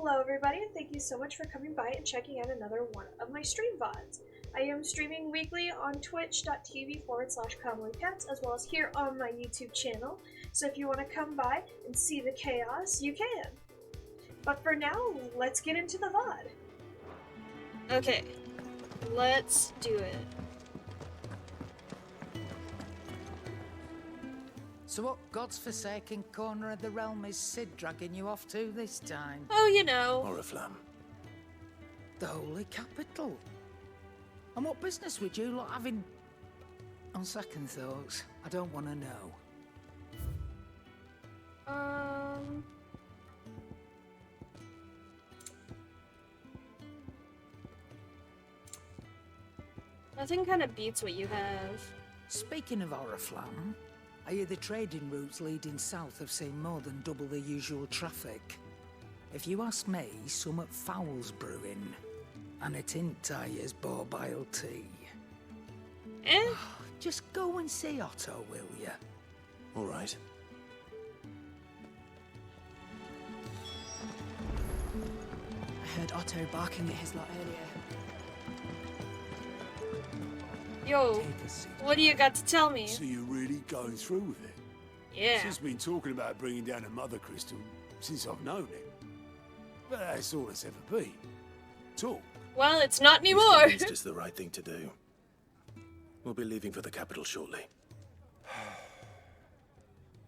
Hello everybody, and thank you so much for coming by and checking out another one of my stream VODs. I am streaming weekly on twitch.tv/CommonlyCats, as well as here on my YouTube channel, so if you want to come by and see the chaos, you can. But for now, let's get into the VOD. Okay, let's do it. So what God's forsaken corner of the realm is Sid dragging you off to this time? Oh, you know. Oriflamme. The Holy Capital. And what business would you lot having? On second thoughts, I don't want to know. Nothing kind of beats what you have. Speaking of Oriflamme, I hear the trading routes leading south have seen more than double the usual traffic. If you ask me, summat foul's brewing. And it ain't Tyre's borbile tea. Eh? Just go and see Otto, will ya? All right. I heard Otto barking at his lot earlier. Yo, what do you got to tell me? So you're really going through with it? Yeah. She's been talking about bringing down a mother crystal since I've known it. But that's all it's ever been. Talk. Well, it's not anymore. It's just the right thing to do. We'll be leaving for the capital shortly.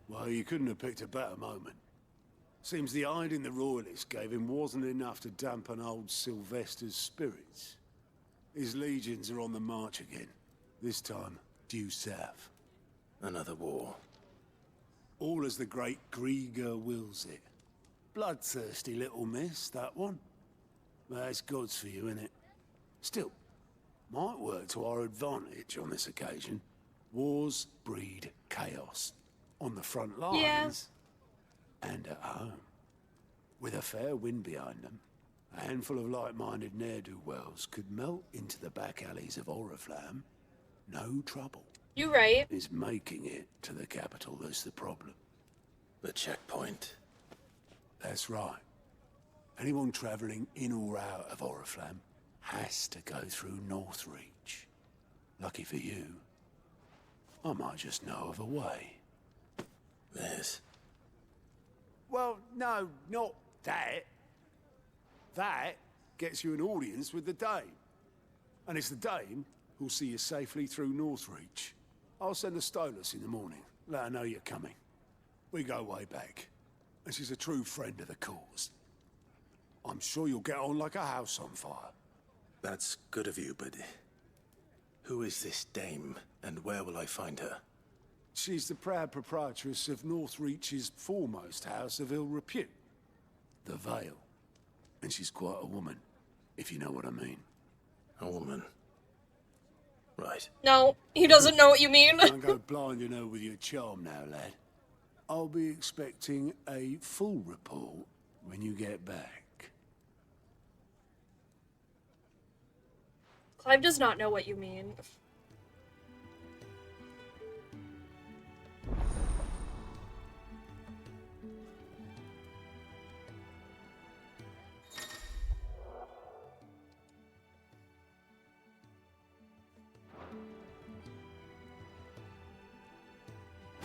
Well, you couldn't have picked a better moment. Seems the hiding the royalists gave him wasn't enough to dampen old Sylvester's spirits. His legions are on the march again. This time, due south. Another war. All as the great Grieger wills it. Bloodthirsty little miss, that one. That's God's for you, innit? Still, might work to our advantage on this occasion. Wars breed chaos. On the front lines, and at home. With a fair wind behind them, a handful of like-minded ne'er-do-wells could melt into the back alleys of Oriflamme. No trouble. You right. It's making it to the capital that's the problem. The checkpoint. That's right. Anyone travelling in or out of Oriflamme has to go through Northreach. Lucky for you, I might just know of a way. This. Well, no, not that. That gets you an audience with the Dame. And it's the Dame who'll see you safely through Northreach. I'll send a Stolas in the morning, let her know you're coming. We go way back, and she's a true friend of the cause. I'm sure you'll get on like a house on fire. That's good of you, but who is this dame, and where will I find her? She's the proud proprietress of Northreach's foremost house of ill repute, the Vale. And she's quite a woman, if you know what I mean. A woman. Right. No, he doesn't know what you mean. Don't go blinding her with your charm now, lad. I'll be expecting a full report when you get back. Clive does not know what you mean.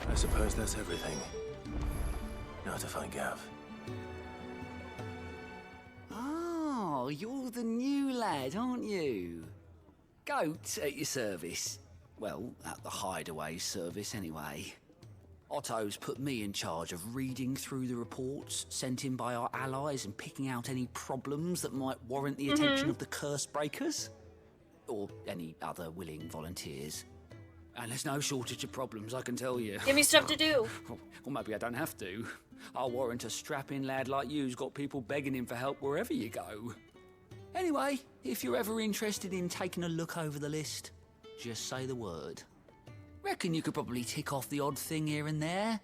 I suppose that's everything. Now to find Gav. Oh, you're the new lad, aren't you? Goat at your service. Well, at the hideaway service anyway. Otto's put me in charge of reading through the reports sent in by our allies and picking out any problems that might warrant the attention of the curse breakers. Or any other willing volunteers. And there's no shortage of problems, I can tell you. Give me stuff to do. Or maybe I don't have to. I'll warrant a strapping lad like you's got people begging him for help wherever you go. Anyway, if you're ever interested in taking a look over the list, just say the word. Reckon you could probably tick off the odd thing here and there.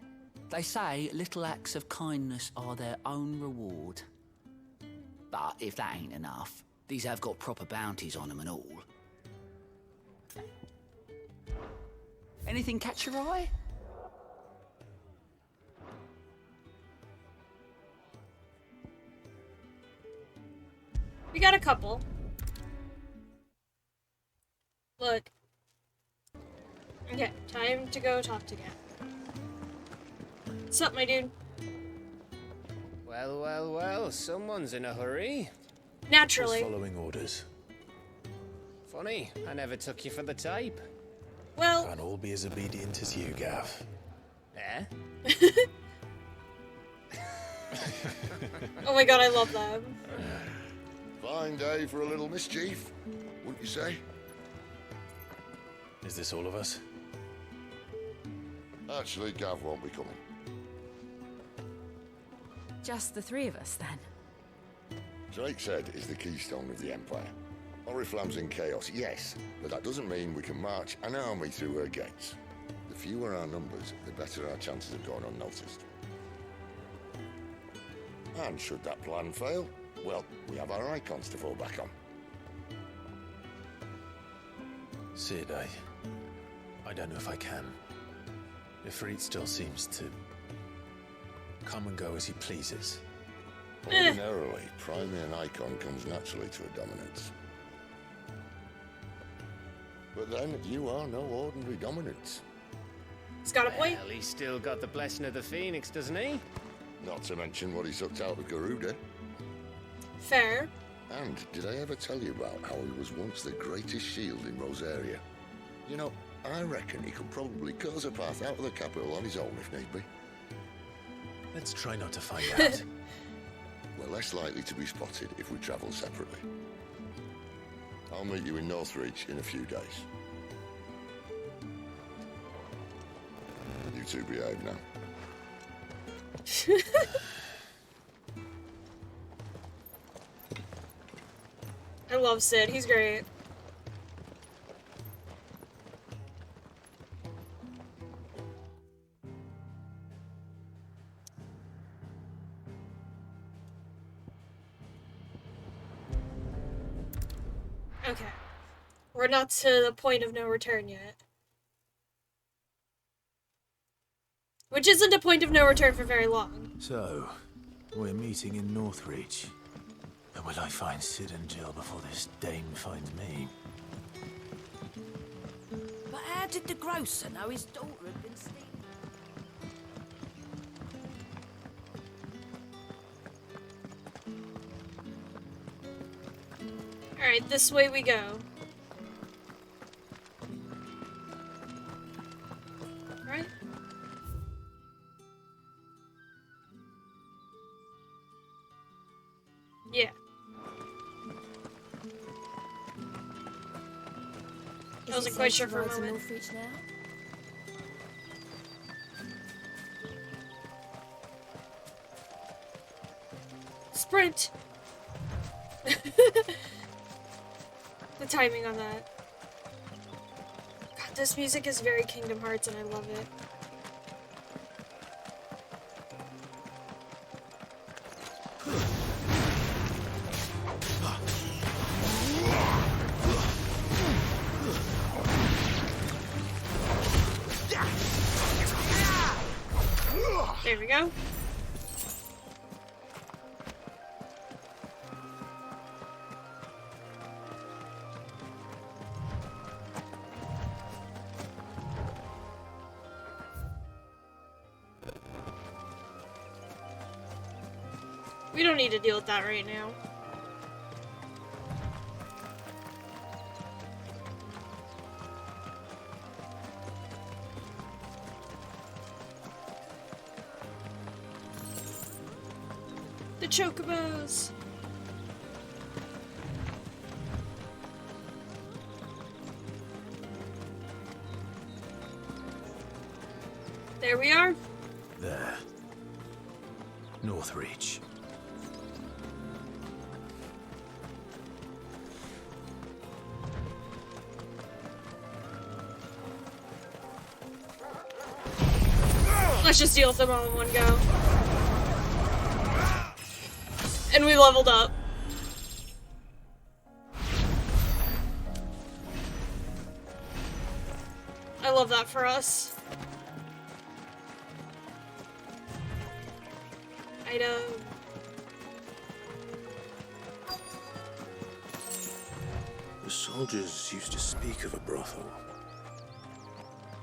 They say little acts of kindness are their own reward. But if that ain't enough, these have got proper bounties on them and all. Anything catch your eye? We got a couple. Look. Okay, time to go talk to Gav. What's up, my dude? Well, well, well, someone's in a hurry. Naturally. Just following orders. Funny, I never took you for the type. Well, Can't all be as obedient as you, Gav. Eh? oh my god, I love that. Fine day for a little mischief, wouldn't you say? Is this all of us? Actually, Gav won't be coming. Just the three of us, then. Drake's Head is the keystone of the Empire. Oriflamme's in chaos, yes, but that doesn't mean we can march an army through her gates. The fewer our numbers, the better our chances of going unnoticed. And should that plan fail, well, we have our icons to fall back on. Sid, I don't know if I can. Ifrit still seems to come and go as he pleases. Ordinarily, priming an icon comes naturally to a dominance. But then, you are no ordinary dominance. He's got a point. Well, he's still got the blessing of the Phoenix, doesn't he? Not to mention what he sucked out of Garuda. Fair. And did I ever tell you about how he was once the greatest shield in Rosaria? You know, I reckon he could probably cut us a path out of the capital on his own if need be. Let's try not to find out. We're less likely to be spotted if we travel separately. I'll meet you in Northreach in a few days. You two behave now. I love Sid. He's great. Okay. We're not to the point of no return yet. Which isn't a point of no return for very long. So, we're meeting in Northreach. But will I find Sid and Jill before this dame finds me? But how did the grocer know his daughter had been stealing? Alright, this way we go. Right? Yeah. I wasn't quite sure for a moment. Northreach now? Sprint! The timing on that. God, this music is very Kingdom Hearts and I love it. There we go. We don't need to deal with that right now. The chocobos! There we are. There. Northreach. Let's just deal with them all in one go. And we leveled up. I love that for us. Item. The soldiers used to speak of a brothel,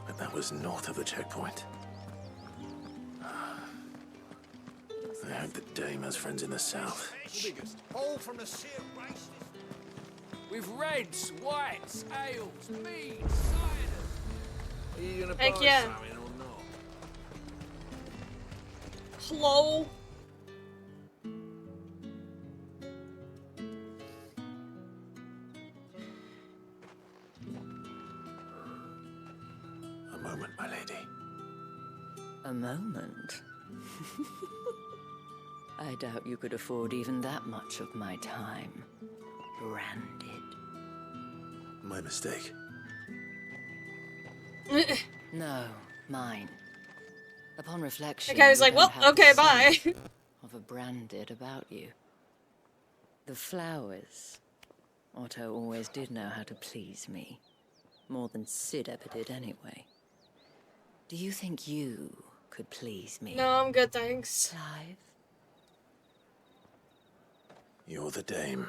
but that was north of the checkpoint. I heard that Dame has friends in the south. All from the sea of races. With reds, whites, ales, meads, ciders. Are you gonna Heck buy yeah. something or not? Hello? A moment, my lady. A moment? I doubt you could afford even that much of my time. Branded. My mistake. No, mine. Upon reflection, The guy was you like, don't well, have okay, the bye. scent of a branded about you. The flowers. Otto always did know how to please me. More than Sid ever did anyway. Do you think you could please me? No, I'm good, thanks. Clive? You're the Dame.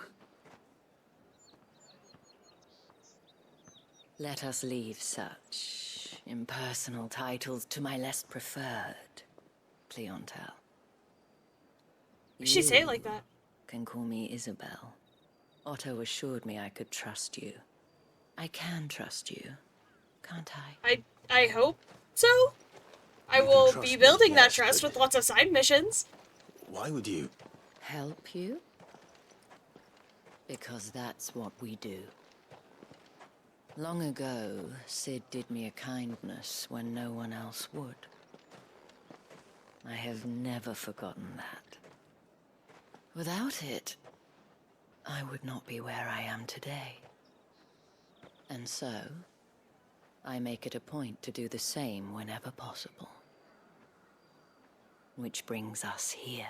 Let us leave such impersonal titles to my less preferred clientele. Why'd she say it like that? Can call me Isabel. Otto assured me I could trust you. I can trust you, can't I? I hope so. I You can will trust be me, building that yes, trust but- with lots of side missions. Why would you? Help you? Because that's what we do. Long ago, Sid did me a kindness when no one else would. I have never forgotten that. Without it, I would not be where I am today. And so, I make it a point to do the same whenever possible. Which brings us here.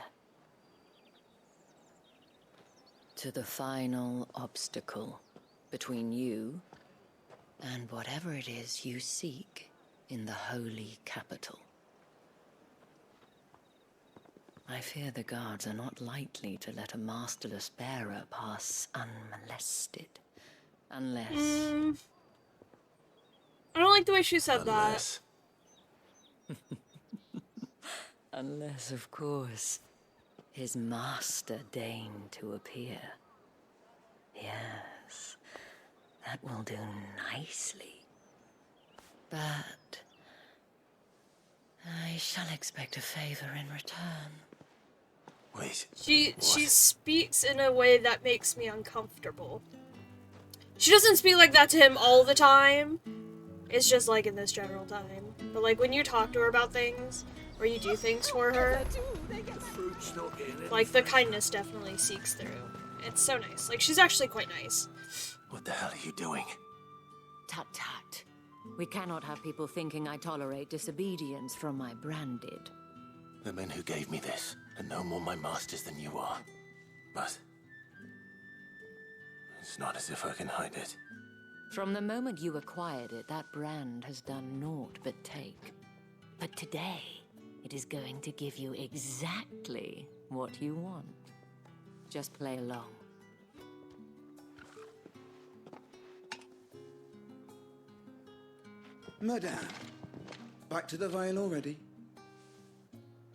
To the final obstacle between you and whatever it is you seek in the holy capital. I fear the guards are not likely to let a masterless bearer pass unmolested. Unless... I don't like the way she said Unless. Unless, of course, his master deigned to appear. Yes, that will do nicely. But I shall expect a favor in return. Wait. that. She What? speaks in a way that makes me uncomfortable. She doesn't speak like that to him all the time. It's just like in this general time. But like when you talk to her about things, or you do things for her, like the kindness definitely seeks through. It's so nice. Like she's actually quite nice. What the hell are you doing? Tut tut. We cannot have people thinking I tolerate disobedience from my branded. The men who gave me this are no more my masters than you are. But it's not as if I can hide it. From the moment you acquired it, that brand has done naught but take. But today, it is going to give you exactly what you want. Just play along. Madame, back to the Vale already?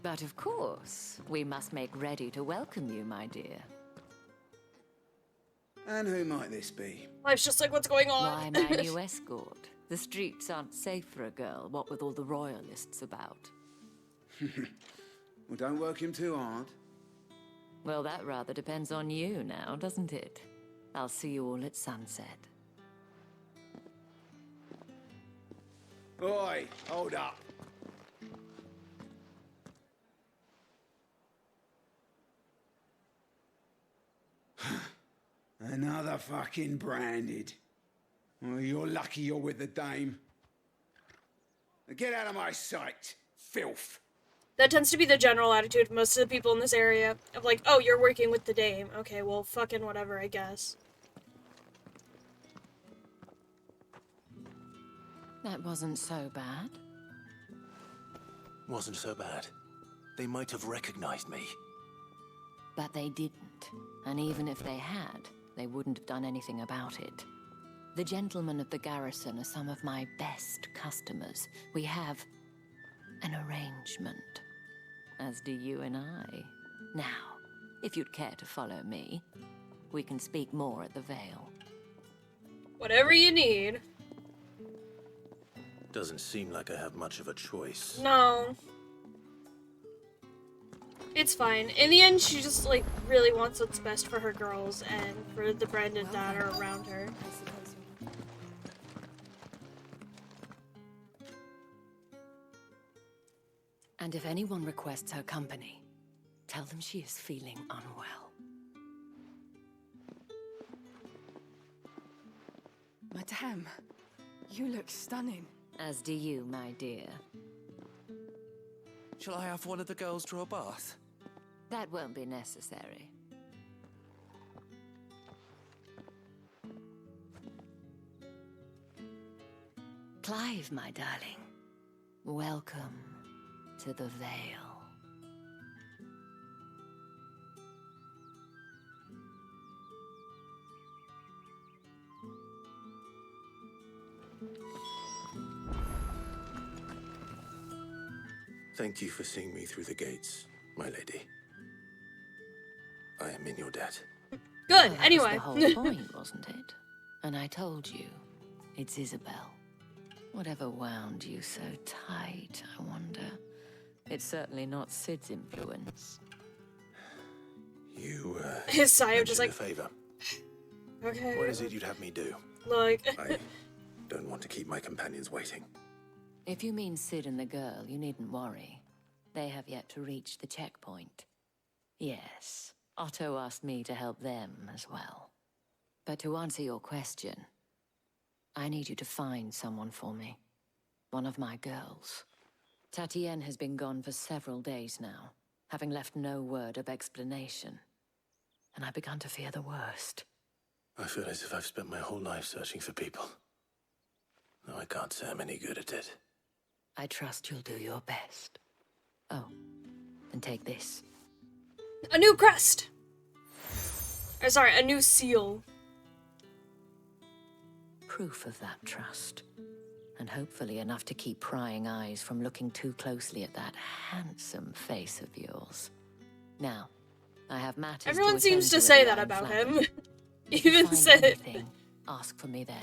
But of course, we must make ready to welcome you, my dear. And who might this be? Life's just like, what's going Why, on? my new escort. The streets aren't safe for a girl, what with all the royalists about. Well, don't work him too hard. Well, that rather depends on you now, doesn't it? I'll see you all at sunset. Oi, hold up. Another fucking branded. Well, you're lucky you're with the dame. Now get out of my sight, filth. That tends to be the general attitude of most of the people in this area. Of like, oh, you're working with the dame. Okay, well, fucking whatever, I guess. That wasn't so bad. Wasn't so bad. They might have recognized me. But they didn't. And even if they had, they wouldn't have done anything about it. The gentlemen of the garrison are some of my best customers. We have an arrangement, as do you and I. Now, if you'd care to follow me, we can speak more at the Vale. Whatever you need. Doesn't seem like I have much of a choice. No. It's fine. In the end, she just, like, really wants what's best for her girls and for the Brandon that are around her. And if anyone requests her company, tell them she is feeling unwell. Madame, you look stunning. As do you, my dear. Shall I have one of the girls draw a bath? That won't be necessary. Clive, my darling. Welcome to the Vale. Thank you for seeing me through the gates, my lady. I am in your debt. Good, Well, anyway. that was the whole point, wasn't it? And I told you, it's Isabel. Whatever wound you so tight, I wonder. It's certainly not Sid's influence. You, His sigh of just like, a favor. okay. What is it you'd have me do? Like, I don't want to keep my companions waiting. If you mean Sid and the girl, you needn't worry. They have yet to reach the checkpoint. Yes, Otto asked me to help them as well. But to answer your question, I need you to find someone for me. One of my girls. Tatienne has been gone for several days now, having left no word of explanation. And I've begun to fear the worst. I feel as if I've spent my whole life searching for people. No, I can't say I'm any good at it. I trust you'll do your best. Oh, and take this. a new crest! Or sorry, a new seal. Proof of that trust. And hopefully enough to keep prying eyes from looking too closely at that handsome face of yours. Now, I have matters Everyone to seems to attend say at that Lion about Flagon. him. If you Even find said it. anything, ask for me there.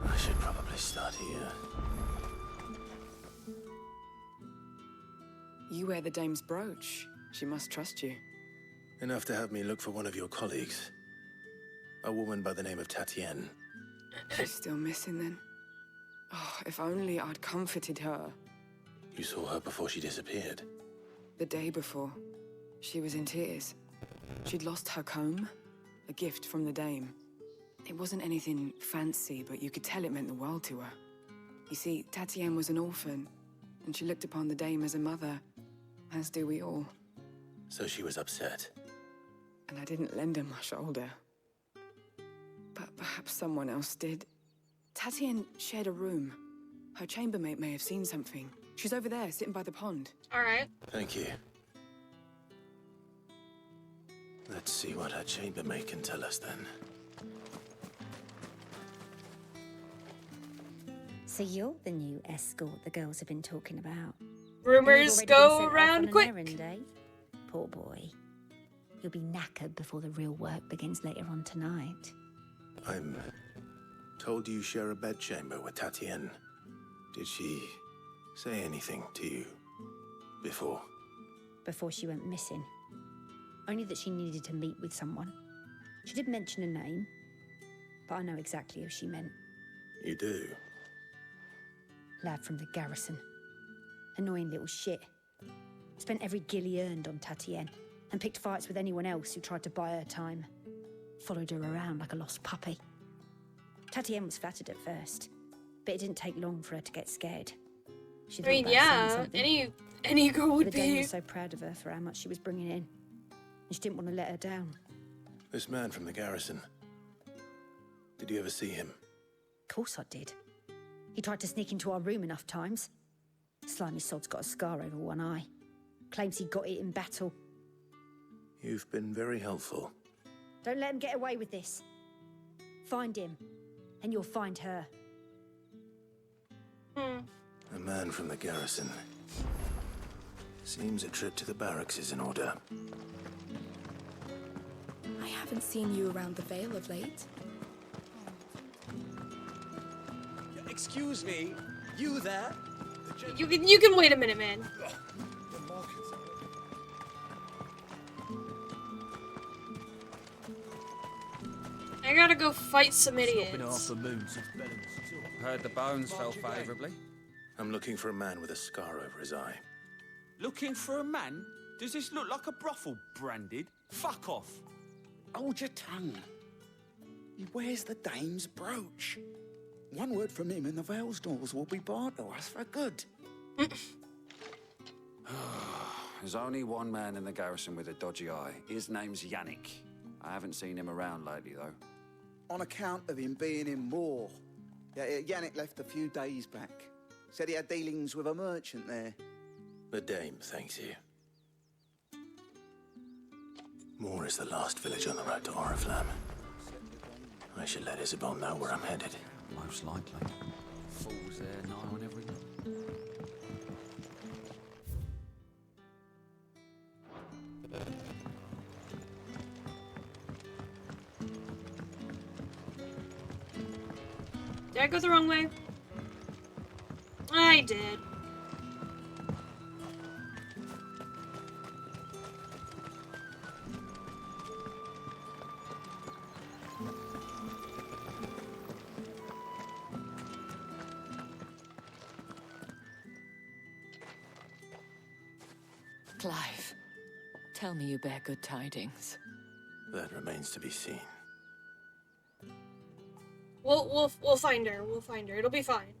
I should probably start here. You wear the dame's brooch. She must trust you. Enough to have me look for one of your colleagues. A woman by the name of Tatienne. She's still missing then. Oh, if only I'd comforted her. You saw her before she disappeared. The day before, she was in tears. She'd lost her comb, a gift from the dame. It wasn't anything fancy, but you could tell it meant the world to her. You see, Tatienne was an orphan, and she looked upon the dame as a mother, as do we all. So she was upset. And I didn't lend her my shoulder. But perhaps someone else did. Tatienne shared a room. Her chambermaid may have seen something. She's over there, sitting by the pond. Alright. Thank you. Let's see what her chambermaid can tell us then. So you're the new escort the girls have been talking about. Rumors You've already been go sent off around on an quick. errand, eh? Poor boy. You'll be knackered before the real work begins later on tonight. I'm told you share a bedchamber with Tatienne. Did she say anything to you before? Before she went missing. Only that she needed to meet with someone. She did mention a name, but I know exactly who she meant. You do? Lad from the garrison. Annoying little shit. Spent every guil he earned on Tatienne, and picked fights with anyone else who tried to buy her time. Followed her around like a lost puppy. Tatienne was flattered at first, but it didn't take long for her to get scared. She I thought mean, about saying yeah, something. any girl would The dame be. was so proud of her for how much she was bringing in. And she didn't want to let her down. This man from the garrison. Did you ever see him? Of course I did. He tried to sneak into our room enough times. Slimy sod's got a scar over one eye. Claims he got it in battle. You've been very helpful. Don't let him get away with this. Find him, and you'll find her. A man from the garrison. Seems a trip to the barracks is in order. I haven't seen you around the Vale of late. Excuse me, you there? You can wait a minute, man. I gotta go fight some idiots. Heard the bones fell favourably. I'm looking for a man with a scar over his eye. Looking for a man? Does this look like a brothel, Branded? Fuck off. Hold your tongue. He wears the dame's brooch. One word from him and the Vale's doors will be barred to us for good. There's only one man in the garrison with a dodgy eye. His name's Yannick. I haven't seen him around lately, though. On account of him being in Moor. Yeah, Yannick left a few days back. Said he had dealings with a merchant there. The dame thanks you. Moor is the last village on the road to Oriflamme. I should let Isabel know where I'm headed. Most likely. Fools there, nigh on every... Did I go the wrong way? I did. Clive, tell me you bear good tidings. That remains to be seen. We'll find her. We'll find her. It'll be fine.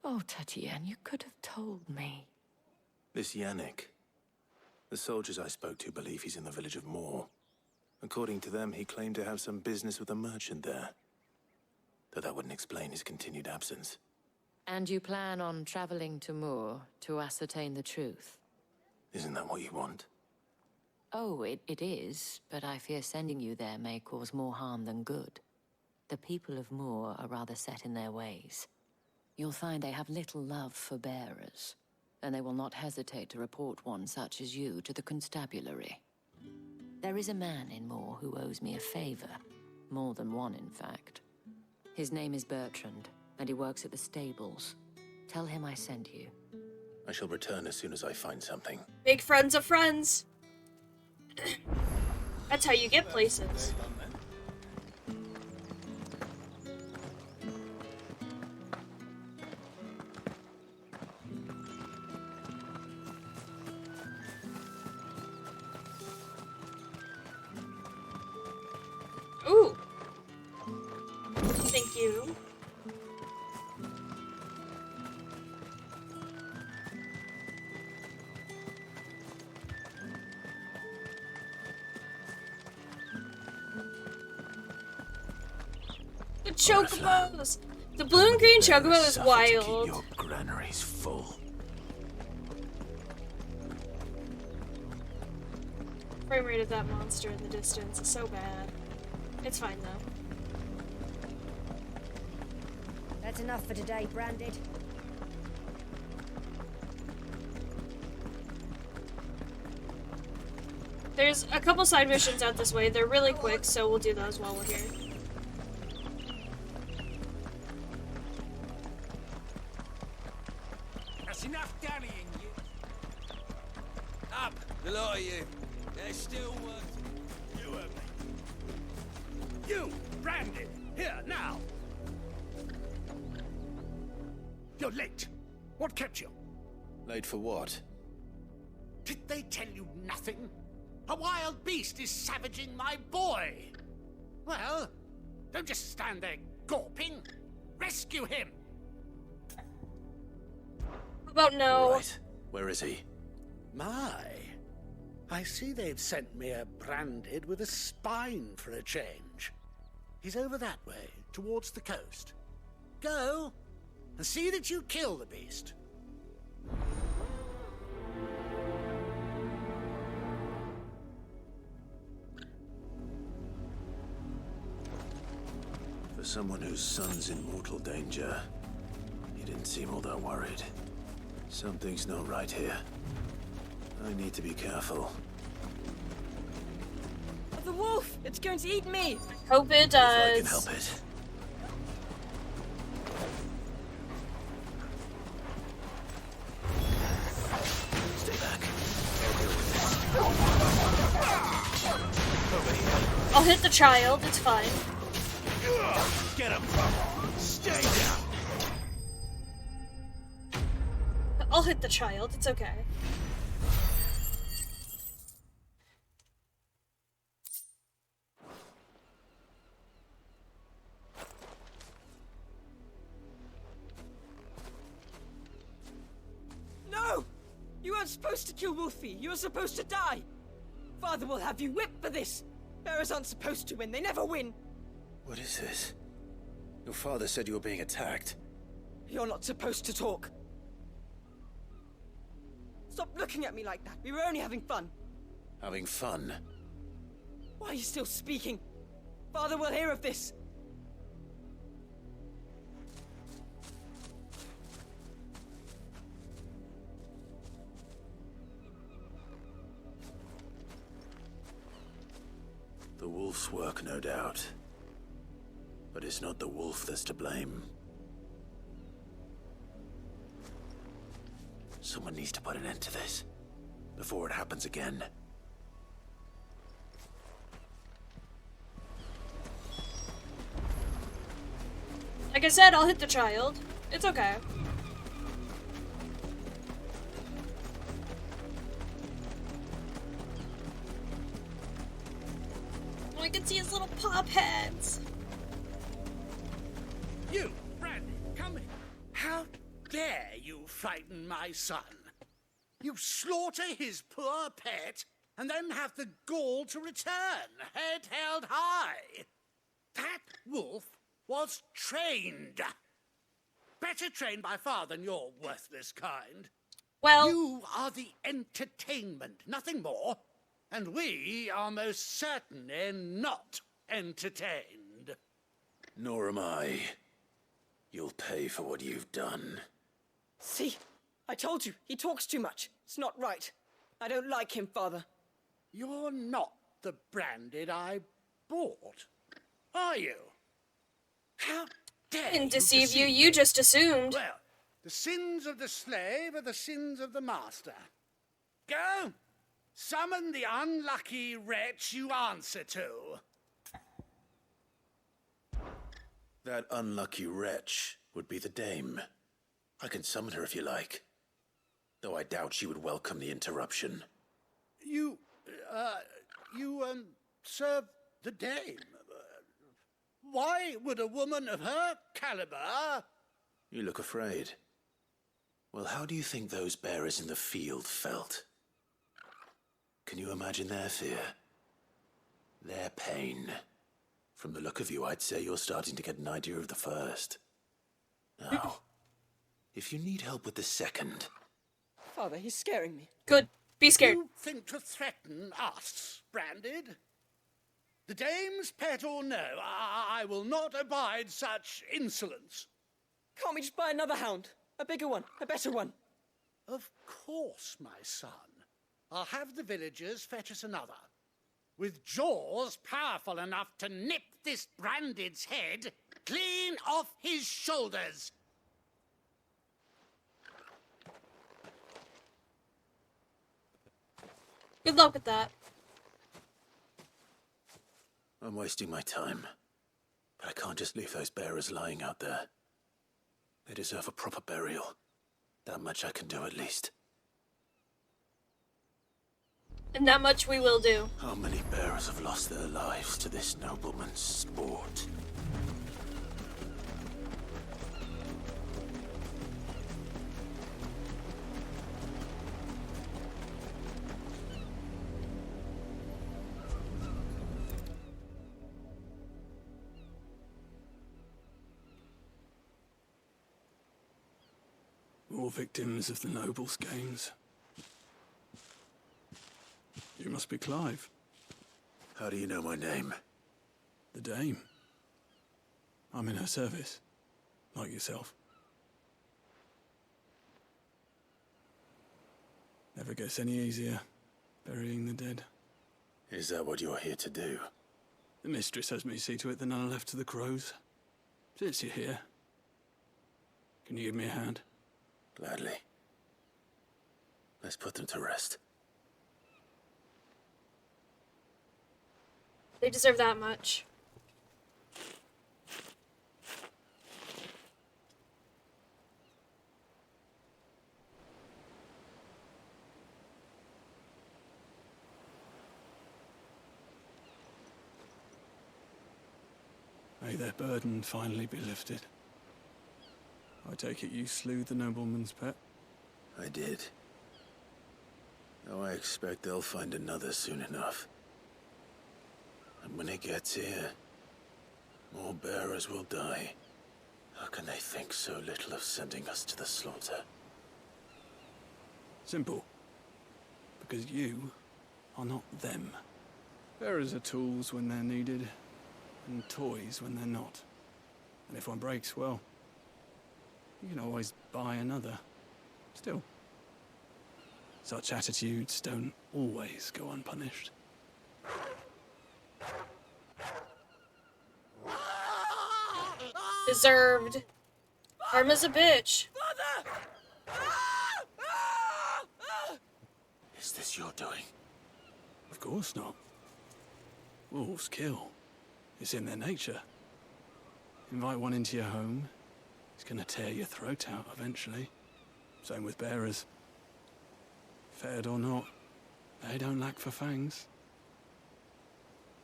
Oh, Tatienne, you could have told me. This Yannick. The soldiers I spoke to believe he's in the village of Moor. According to them, he claimed to have some business with a merchant there. Though that wouldn't explain his continued absence. And you plan on traveling to Moor to ascertain the truth? Isn't that what you want? Oh, it is, but I fear sending you there may cause more harm than good. The people of Moor are rather set in their ways. You'll find they have little love for bearers, and they will not hesitate to report one such as you to the constabulary. There is a man in Moor who owes me a favor. More than one, in fact. His name is Bertrand, and he works at the stables. Tell him I sent you. I shall return as soon as I find something. Make friends of friends. That's how you get places. Ooh. Thank you. The chocobos! The blue and green chocobo is wild. Your granary's full. Frame rate of that monster in the distance is so bad. It's fine though. That's enough for today, Branded. There's a couple side missions out this way. They're really quick, so we'll do those while we're here. That's enough dallying, you. Up, the lot of you. There's still work to do. You and me. You, Branded, here, now. You're late. What kept you? Late for what? Did they tell you nothing? A wild beast is savaging my boy. Well, don't just stand there gawping. Rescue him. How about no? Right. Where is he? My, I see they've sent me a branded with a spine for a change. He's over that way, towards the coast. Go, and see that you kill the beast. For someone whose son's in mortal danger, he didn't seem all that worried. Something's not right here. I need to be careful. The wolf! It's going to eat me! Hope it If I can does. help it. Stay back. Over here. I'll hit the child, it's fine. Get him! Stay down! I'll hit the child, it's okay. No! You weren't supposed to kill Wolfie. You were supposed to die. Father will have you whipped for this. Bearers aren't supposed to win. They never win. What is this? Your father said you were being attacked. You're not supposed to talk. Stop looking at me like that. We were only having fun. Having fun? Why are you still speaking? Father will hear of this. The wolf's work, no doubt. But it's not the wolf that's to blame. Someone needs to put an end to this, before it happens again. Like I said, I'll hit the child. It's okay. Oh, I can see his little pop heads. You, Brandy, come in. How dare you frighten my son? You slaughter his poor pet, and then have the gall to return, head held high. That wolf was trained. Better trained by far than your worthless kind. Well, you are the entertainment, nothing more. And we are most certainly not entertained. Nor am I. You'll pay for what you've done. See? I told you. He talks too much. It's not right. I don't like him, Father. You're not the branded I bought, are you? How dare Didn't you deceive you, me? you just assumed. Well, the sins of the slave are the sins of the master. Go! Summon the unlucky wretch you answer to. That unlucky wretch would be the dame. I can summon her if you like. Though I doubt she would welcome the interruption. You serve the dame. Why would a woman of her caliber... You look afraid. Well, how do you think those bearers in the field felt? Can you imagine their fear? Their pain? From the look of you, I'd say you're starting to get an idea of the first. Now, if you need help with the second... Father, he's scaring me. Good. Be scared. You think to threaten us, Branded? The dame's pet or no, I will not abide such insolence. Can't we just buy another hound? A bigger one, a better one. Of course, my son. I'll have the villagers fetch us another. With jaws powerful enough to nip this Branded's head clean off his shoulders. Good luck with that. I'm wasting my time. But I can't just leave those bearers lying out there. They deserve a proper burial. That much I can do at least. And that much we will do. How many bearers have lost their lives to this nobleman's sport? poor victims of the nobles' games. You must be Clive. How do you know my name? The Dame. I'm in her service, like yourself. Never gets any easier, burying the dead. Is that what you're here to do? The mistress has me see to it that none are left to the crows. Since you're here, can you give me a hand? Gladly. Let's put them to rest. They deserve that much. May their burden finally be lifted. I take it you slew the nobleman's pet? I did. Though I expect they'll find another soon enough. And when it gets here, more bearers will die. How can they think so little of sending us to the slaughter? Simple. Because you are not them. Bearers are tools when they're needed, and toys when they're not. And if one breaks, well, you can always buy another. Still, such attitudes don't always go unpunished. Deserved. Karma's a bitch. Is this your doing? Of course not. Wolves kill. It's in their nature. Invite one into your home, it's gonna tear your throat out eventually. Same with bearers. Fed or not, they don't lack for fangs.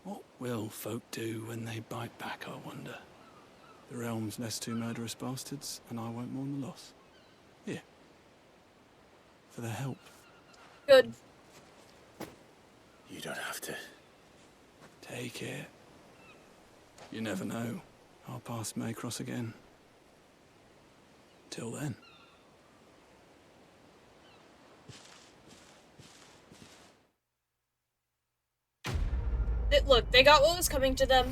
What will folk do when they bite back, I wonder? The realm's nest two murderous bastards, and I won't mourn the loss. Here. For their help. Good. You don't have to. Take it. You never know. Our paths may cross again. Till then. Look, they got what was coming to them.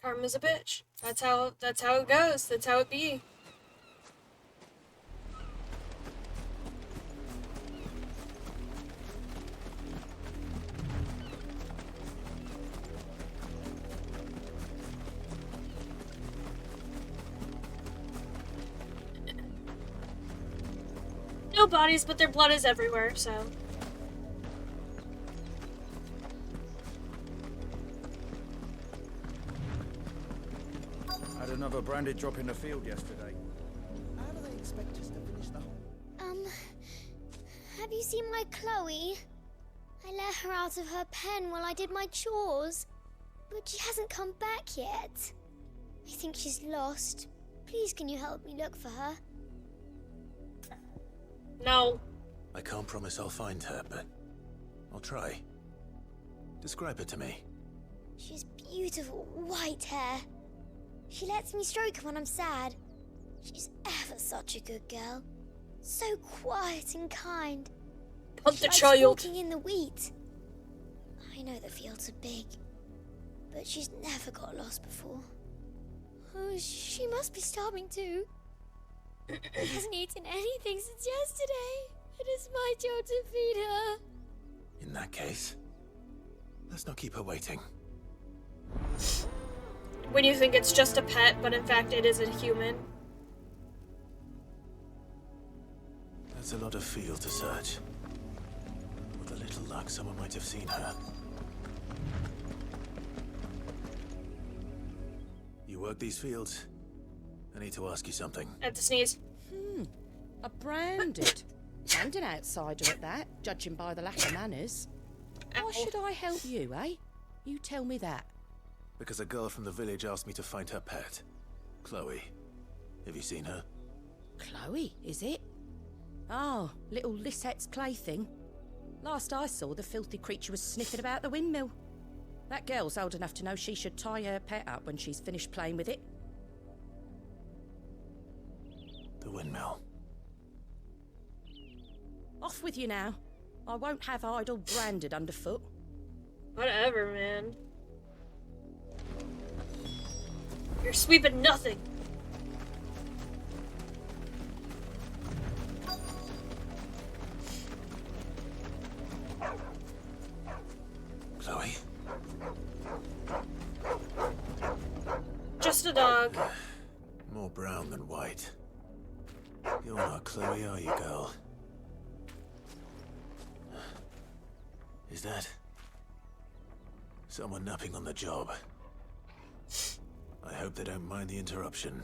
Karma's a bitch. That's how it goes. That's how it be. No bodies, but their blood is everywhere, so. Had another branded drop in the field yesterday. How do they expect us to finish the whole... Have you seen my Chloe? I let her out of her pen while I did my chores, but she hasn't come back yet. I think she's lost. Please, can you help me look for her? No. I can't promise I'll find her, but I'll try. Describe her to me. She has beautiful white hair. She lets me stroke her when I'm sad. She's ever such a good girl. So quiet and kind. Pump She the likes child. walking in the wheat. I know the fields are big, but she's never got lost before. Oh, she must be starving too. She hasn't eaten anything since yesterday. It is my job to feed her. In that case, let's not keep her waiting. When you think it's just a pet, but in fact it is a human. That's a lot of field to search. With a little luck, someone might have seen her. You work these fields? I need to ask you something. I have to sneeze. A branded and an outsider at that, judging by the lack of manners. Why should I help you, eh? You tell me that. Because a girl from the village asked me to find her pet. Chloe. Have you seen her? Chloe, is it? Oh, little Lisette's plaything. Last I saw, the filthy creature was sniffing about the windmill. That girl's old enough to know she should tie her pet up when she's finished playing with it. The windmill. Off with you now. I won't have idle branded underfoot. Whatever, man. You're sweeping nothing. Chloe? Just a dog. More brown than white. You're not Chloe, are you, girl? Is that someone napping on the job? I hope they don't mind the interruption.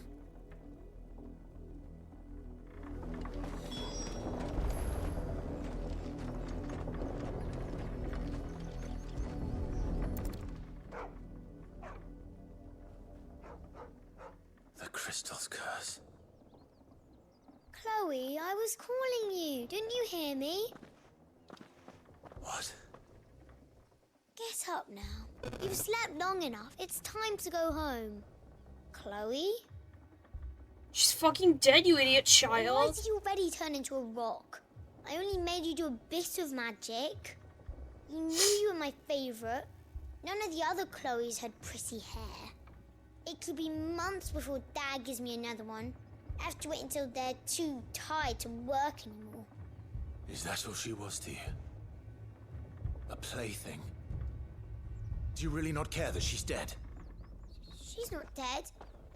The crystal's curse. Chloe, I was calling you. Didn't you hear me? What? Get up now. You've slept long enough. It's time to go home. Chloe? She's fucking dead, you idiot child. Why did you already turn into a rock? I only made you do a bit of magic. You knew you were my favourite. None of the other Chloes had pretty hair. It could be months before Dad gives me another one. I have to wait until they're too tired to work anymore. Is that all she was to you? A plaything? Do you really not care that she's dead? She's not dead.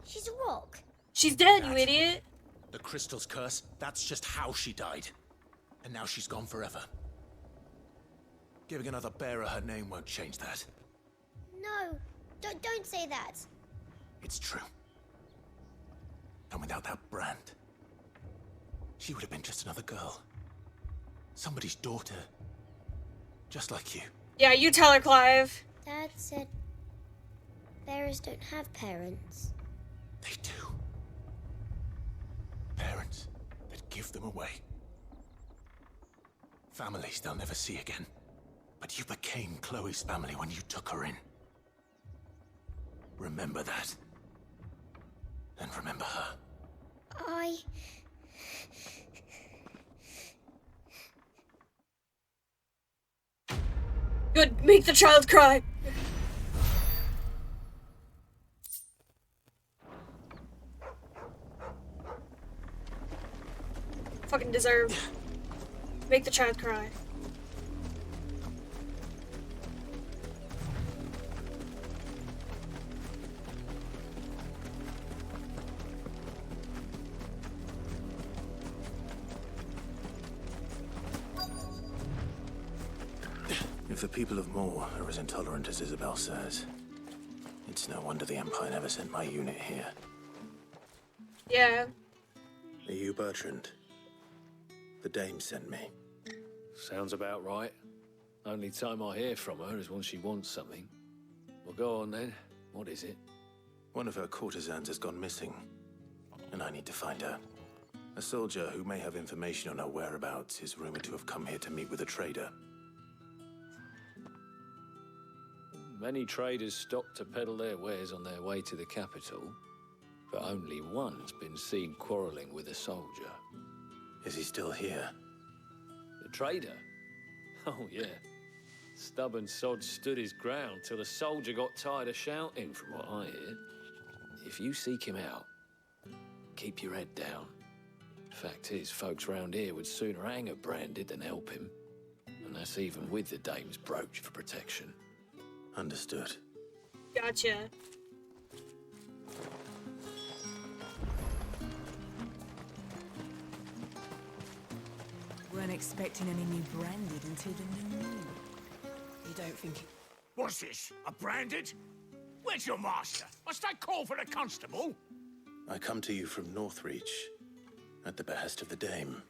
She's a rock. She's dead, you idiot. The crystal's curse, that's just how she died. And now she's gone forever. Giving another bearer her name won't change that. No, don't say that. It's true. And without that brand, she would have been just another girl. Somebody's daughter. Just like you. Yeah, you tell her, Clive. Dad said bearers don't have parents. They do. Parents that give them away. Families they'll never see again. But you became Chloe's family when you took her in. Remember that. And remember her. Good, make the child cry. Fucking deserved. Make the child cry. If the people of Moor are as intolerant as Isabel says, it's no wonder the Empire never sent my unit here. Yeah. Are you Bertrand? The dame sent me. Sounds about right. Only time I hear from her is when she wants something. Well, go on then. What is it? One of her courtesans has gone missing, and I need to find her. A soldier who may have information on her whereabouts is rumored to have come here to meet with a trader. Many traders stop to peddle their wares on their way to the capital, but only one's been seen quarreling with a soldier. Is he still here? The trader? Oh, yeah. Stubborn sod stood his ground till the soldier got tired of shouting, from what I hear. If you seek him out, keep your head down. Fact is, folks round here would sooner hang a branded than help him. And that's even with the dame's brooch for protection. Understood. Gotcha. Weren't expecting any new branded until the new moon. You don't think... What's this? A branded? Where's your master? Must I call for a constable? I come to you from Northreach, at the behest of the dame.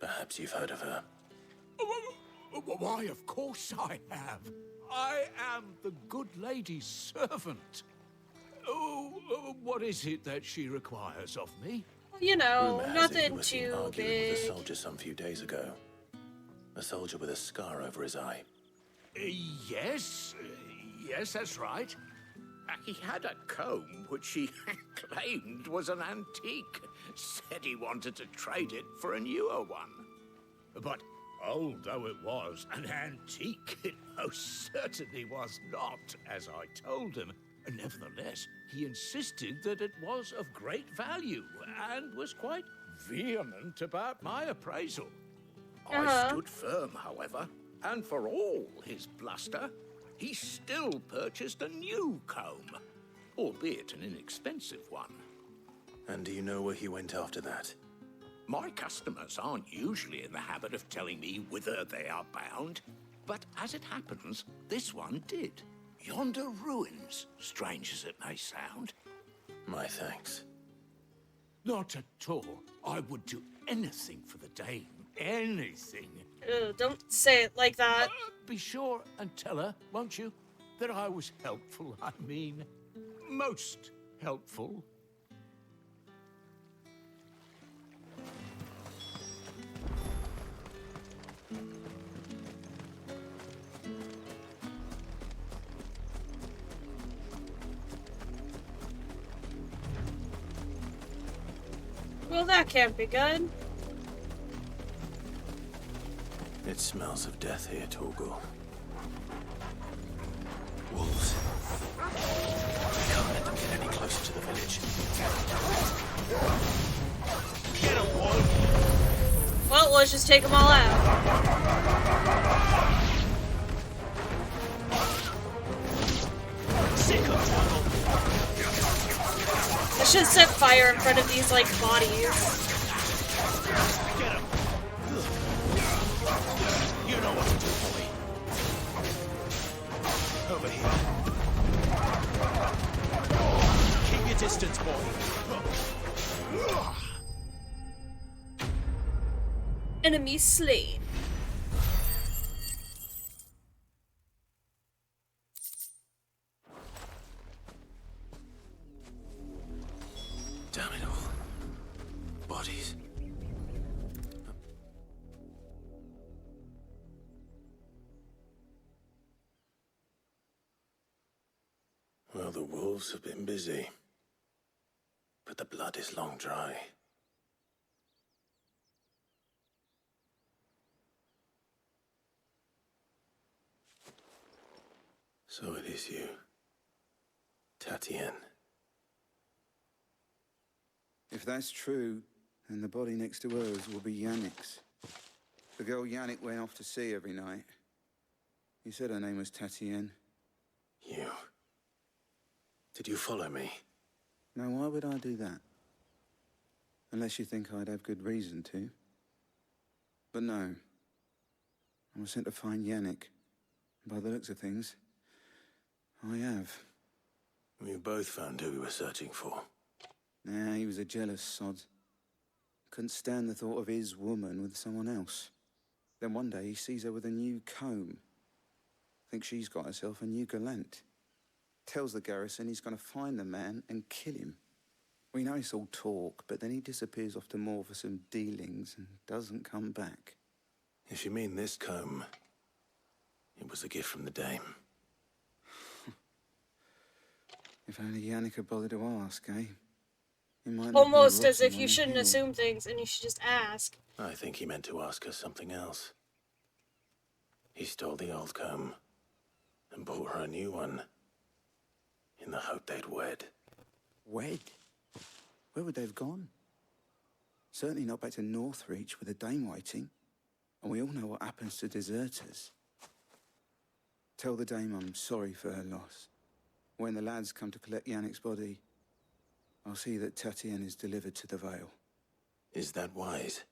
Perhaps you've heard of her. Why, of course I have. I am the good lady's servant. What is it that she requires of me? You know, Rumor has it nothing you were seen too arguing big. with a soldier some few days ago. A soldier with a scar over his eye. Yes, that's right. He had a comb which he claimed was an antique. Said he wanted to trade it for a newer one. But old though it was, an antique it most certainly was not, as I told him. Nevertheless, he insisted that it was of great value and was quite vehement about my appraisal. I stood firm, however, and for all his bluster, he still purchased a new comb, albeit an inexpensive one. And do you know where he went after that? My customers aren't usually in the habit of telling me whither they are bound, but as it happens, this one did. Yonder ruins, strange as it may sound. My thanks. Not at all. I would do anything for the dame. Anything. Ew, don't say it like that. Be sure and tell her, won't you, that I was helpful. I mean, most helpful. Well, that can't be good. It smells of death here, Torgal. Wolves. We can't let them get any closer to the village. Get a wolf! Well, let's just take them all out. Sick of Torgal. I should set fire in front of these, like, bodies. Get him! You know what to do, boy. Over here. Keep your distance, boy. Enemy slain. Damn it all. Bodies. Well, the wolves have been busy. But the blood is long dry. So it is you, Tatienne. If that's true, then the body next to hers will be Yannick's. The girl Yannick went off to see every night. You said her name was Tatienne. You. Did you follow me? Now, why would I do that? Unless you think I'd have good reason to. But no. I was sent to find Yannick. By the looks of things, I have. We both found who we were searching for. Nah, he was a jealous sod. Couldn't stand the thought of his woman with someone else. Then one day he sees her with a new comb. Thinks she's got herself a new gallant. Tells the garrison he's going to find the man and kill him. We know it's all talk, but then he disappears off to Moor for some dealings and doesn't come back. If you mean this comb, it was a gift from the dame. If only Yannick had bothered to ask, eh? He might not Almost be a as if rotten you one shouldn't anymore. assume things and you should just ask. I think he meant to ask her something else. He stole the old comb and bought her a new one in the hope they'd wed. Wed? Where would they have gone? Certainly not back to Northreach with a dame waiting. And we all know what happens to deserters. Tell the dame I'm sorry for her loss. When the lads come to collect Yannick's body, I'll see that Tatienne is delivered to the Vale. Is that wise?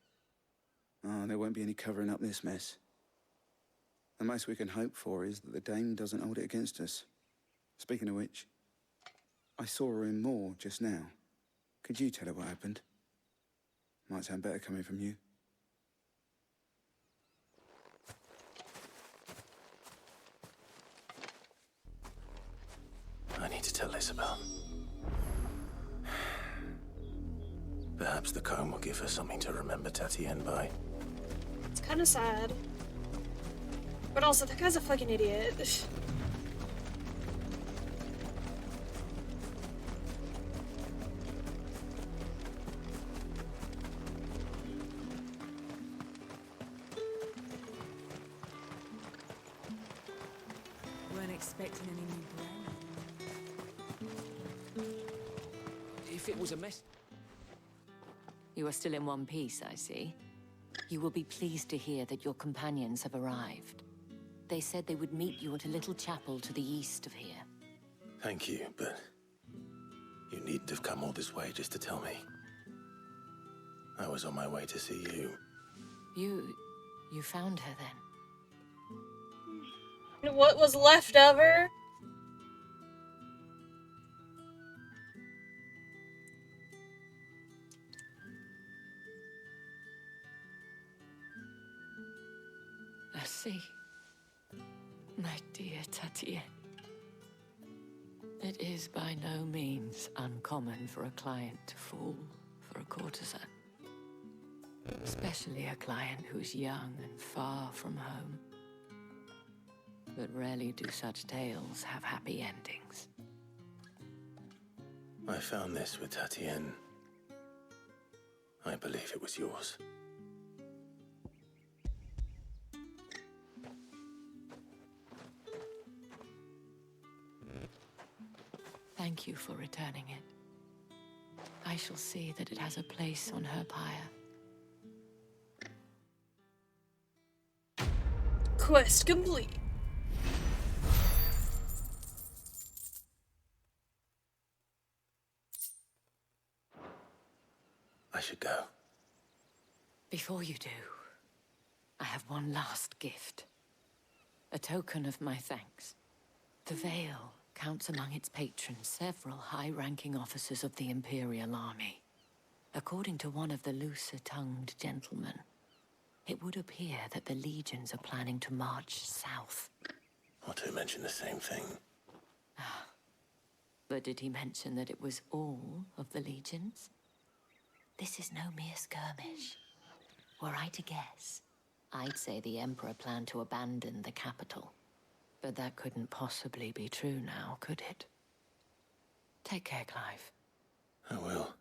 Oh, there won't be any covering up this mess. The most we can hope for is that the dame doesn't hold it against us. Speaking of which, I saw her in Moor just now. Could you tell her what happened? Might sound better coming from you. I need to tell Isabel. Perhaps the comb will give her something to remember Tatienne by. It's kind of sad. But also, that guy's a fucking idiot. expecting any new brain. If it was a mess... You are still in one piece, I see. You will be pleased to hear that your companions have arrived. They said they would meet you at a little chapel to the east of here. Thank you, but you needn't have come all this way just to tell me. I was on my way to see you. You found her then? What was left of her? I see. My dear Tatienne. It is by no means uncommon for a client to fall for a courtesan. Especially a client who's young and far from home. But rarely do such tales have happy endings. I found this with Tatienne. I believe it was yours. Thank you for returning it. I shall see that it has a place on her pyre. Quest complete. I should go. Before you do, I have one last gift. A token of my thanks. The Vale counts among its patrons several high-ranking officers of the Imperial Army. According to one of the looser-tongued gentlemen, it would appear that the legions are planning to march south. Otto mentioned the same thing. But did he mention that it was all of the legions? This is no mere skirmish. Were I to guess, I'd say the Emperor planned to abandon the capital. But that couldn't possibly be true now, could it? Take care, Clive. I will.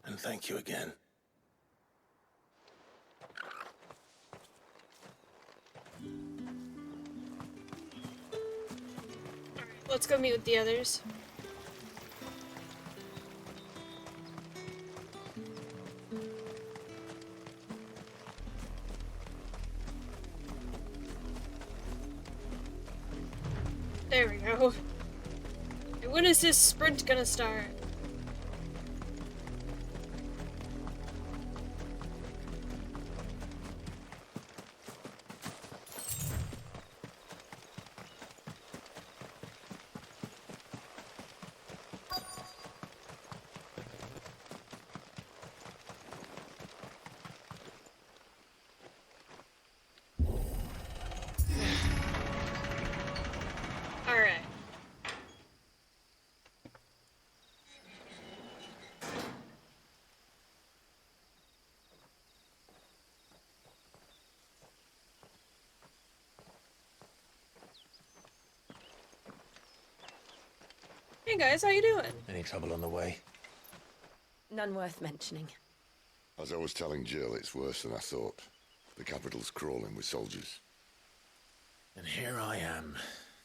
And thank you again. Let's go meet with the others. There we go. And when is this sprint gonna start? Alright. Hey guys, how you doing? Any trouble on the way? None worth mentioning. As I was telling Jill, it's worse than I thought. The capital's crawling with soldiers. And here I am,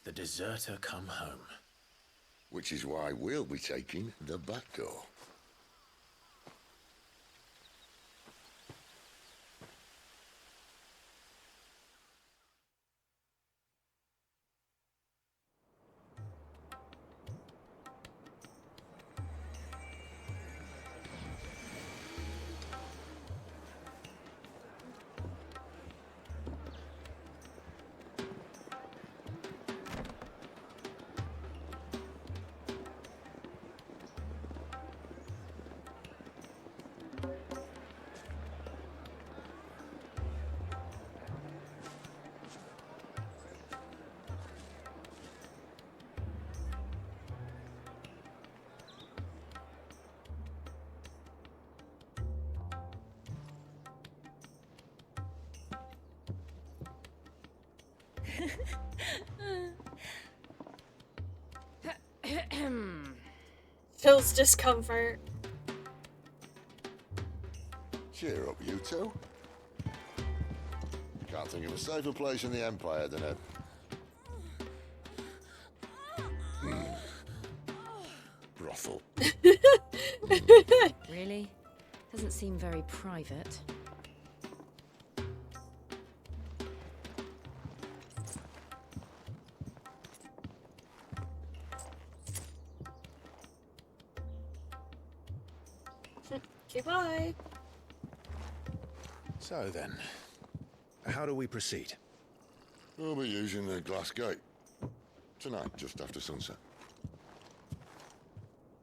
the deserter come home. Which is why we'll be taking the back door. Phil's discomfort. Cheer up, you two. Can't think of a safer place in the Empire than a brothel. Really? Doesn't seem very private. Okay, bye. So then, how do we proceed? We'll be using the glass gate. Tonight, just after sunset.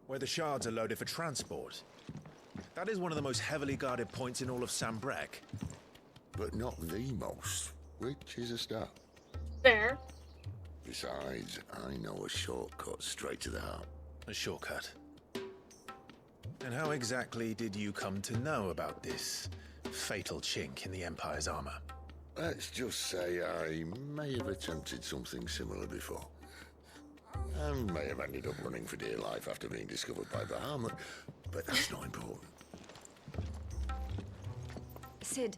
Where the shards are loaded for transport. That is one of the most heavily guarded points in all of Sambrek. But not the most, which is a start. Fair. Besides, I know a shortcut straight to the heart. A shortcut? And how exactly did you come to know about this fatal chink in the Empire's armor? Let's just say I may have attempted something similar before. And may have ended up running for dear life after being discovered by Bahamut, but that's not important. Sid,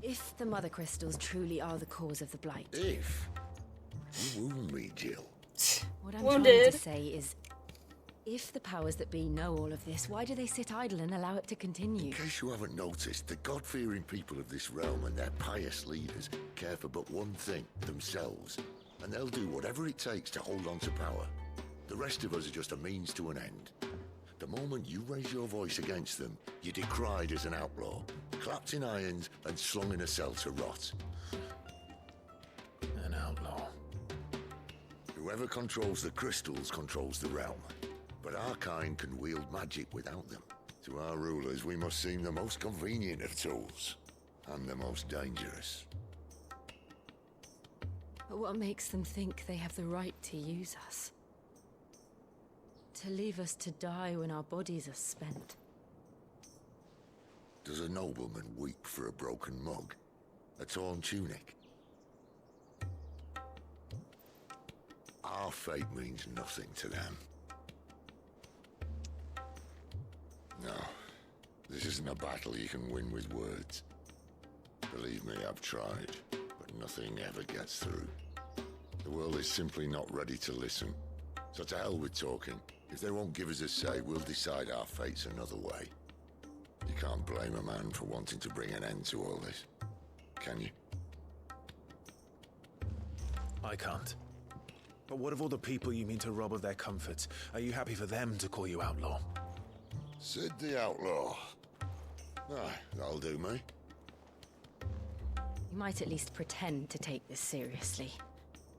if the Mother Crystals truly are the cause of the Blight... If? You wound me, Jill. What I'm trying to say is, if the powers that be know all of this, why do they sit idle and allow it to continue? In case you haven't noticed, the God-fearing people of this realm and their pious leaders care for but one thing, themselves. And they'll do whatever it takes to hold on to power. The rest of us are just a means to an end. The moment you raise your voice against them, you're decried as an outlaw, clapped in irons and slung in a cell to rot. An outlaw. Whoever controls the crystals controls the realm. But our kind can wield magic without them. To our rulers, we must seem the most convenient of tools, and the most dangerous. But what makes them think they have the right to use us? To leave us to die when our bodies are spent? Does a nobleman weep for a broken mug? A torn tunic? Our fate means nothing to them. No, this isn't a battle you can win with words. Believe me, I've tried, but nothing ever gets through. The world is simply not ready to listen. So to hell with talking. If they won't give us a say, we'll decide our fates another way. You can't blame a man for wanting to bring an end to all this, can you? I can't. But what of all the people you mean to rob of their comforts? Are you happy for them to call you outlaw? Sid the Outlaw. Aye, that'll do me. You might at least pretend to take this seriously.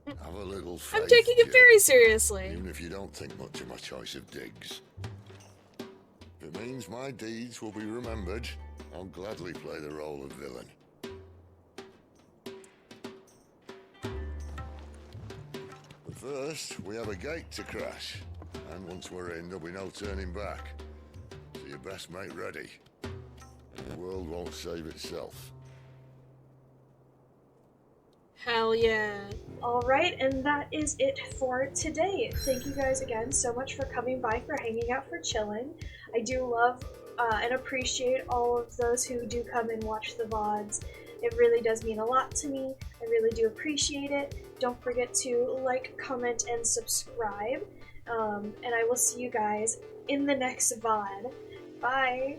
Have a little faith. I'm taking it very seriously. Even if you don't think much of my choice of digs. If it means my deeds will be remembered, I'll gladly play the role of villain. But first, we have a gate to crash. And once we're in, there'll be no turning back. So you best make ready. The world won't save itself. Hell yeah. Alright, and that is it for today. Thank you guys again so much for coming by, for hanging out, for chilling. I do love and appreciate all of those who do come and watch the VODs. It really does mean a lot to me. I really do appreciate it. Don't forget to like, comment, and subscribe. And I will see you guys in the next VOD. Bye!